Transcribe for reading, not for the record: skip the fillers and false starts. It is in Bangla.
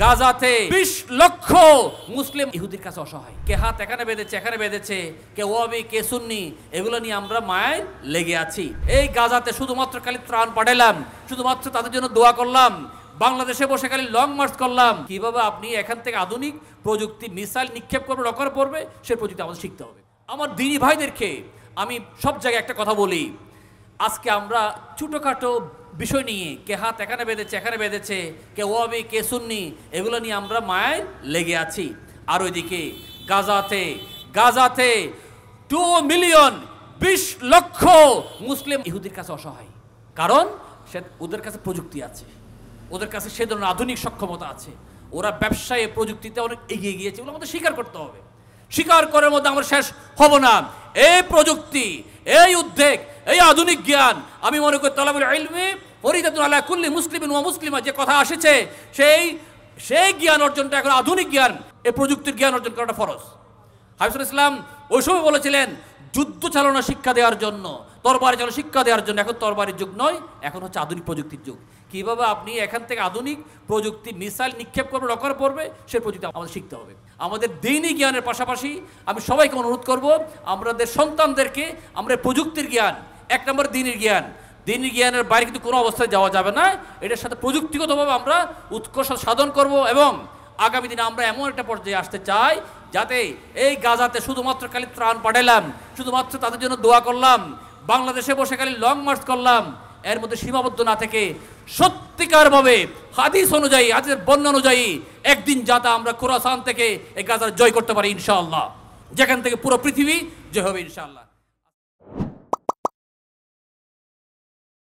গাজাতে 20 লক্ষ মুসলিম ইহুদির কাছে অসহায়। কে হাত এখানে বেঁধেছে, এখানে বেঁধেছে, কে ওয়াবি, কে সুন্নি, এগুলো নিয়ে আমরা মায়ায় লেগে আছি। এই গাজাতে শুধুমাত্র খালি ত্রাণ পাঠালাম, শুধুমাত্র তাদের জন্য দোয়া করলাম, বাংলাদেশে বসে খালি লং মার্চ করলাম। কিভাবে আপনি এখান থেকে আধুনিক প্রযুক্তি মিসাইল নিক্ষেপ করবে, রকেট পড়বে, সে প্রযুক্তি আমাদের শিখতে হবে। আমার দিনী ভাইদেরকে আমি সব জায়গায় একটা কথা বলি, আজকে আমরা ছোটোখাটো বিষয় নিয়ে, কে হাত এখানে বেঁধেছে, এখানে বেঁধেছে, কে ওয়াবি, কে সুন্নি, এগুলো নিয়ে আমরা মায়ায় লেগে আছি। আর ওইদিকে গাজাতে 2 মিলিয়ন 20 লক্ষ মুসলিম ইহুদির কাছে অসহায়। কারণ ওদের কাছে প্রযুক্তি আছে, ওদের কাছে সে ধরনের আধুনিক সক্ষমতা আছে, ওরা ব্যবসায় প্রযুক্তিতে অনেক এগিয়ে গিয়েছে। ওগুলো আমাদের স্বীকার করতে হবে, স্বীকার করার মধ্যে আমরা শেষ হব না। এই প্রযুক্তি, এই উদ্যোগ, এই আধুনিক জ্ঞান, আমি মনে করি তালাবুল ইলমি ফরিদাতুন আলা কুল্লি মুসলিমিন ওয়া মুসলিমা যে কথা এসেছে, সেই জ্ঞান অর্জনটা এখন আধুনিক জ্ঞান, এই প্রযুক্তির জ্ঞান অর্জন করাটা ফরজ। হাফিজুল ইসলাম ওই সময় বলেছিলেন যুদ্ধ চালনা শিক্ষা দেওয়ার জন্য, তরবারি চালনা শিক্ষা দেওয়ার জন্য। এখন তরবারির যুগ নয়, এখন হচ্ছে আধুনিক প্রযুক্তির যুগ। কীভাবে আপনি এখান থেকে আধুনিক প্রযুক্তি মিসাইল নিক্ষেপ করবে, রকেট পড়বে, সে প্রযুক্তি আমাদের শিখতে হবে। আমাদের দৈনিক জ্ঞানের পাশাপাশি আমি সবাইকে অনুরোধ করব, আমাদের সন্তানদেরকে আমরা প্রযুক্তির জ্ঞান, 1 নম্বর দিনের জ্ঞান, দিনের জ্ঞানের বাইরে কিন্তু কোনো অবস্থায় যাওয়া যাবে না। এটার সাথে প্রযুক্তিগতভাবে আমরা উৎকর্ষ সাধন করব এবং আগামী দিনে আমরা এমন একটা পর্যায়ে আসতে চাই যাতে এই গাজাতে শুধুমাত্র খালি ত্রাণ পাঠালাম, শুধুমাত্র তাদের জন্য দোয়া করলাম, বাংলাদেশে বসে খালি লং মার্চ করলাম, এর মধ্যে সীমাবদ্ধ না থেকে সত্যিকারভাবে হাদিস অনুযায়ী, হাদিসের বর্ণনা অনুযায়ী একদিন যাতে আমরা খোরাসান থেকে এই গাজার জয় করতে পারি ইনশাআল্লাহ, যেখান থেকে পুরো পৃথিবী জয় হবে ইনশাআল্লাহ।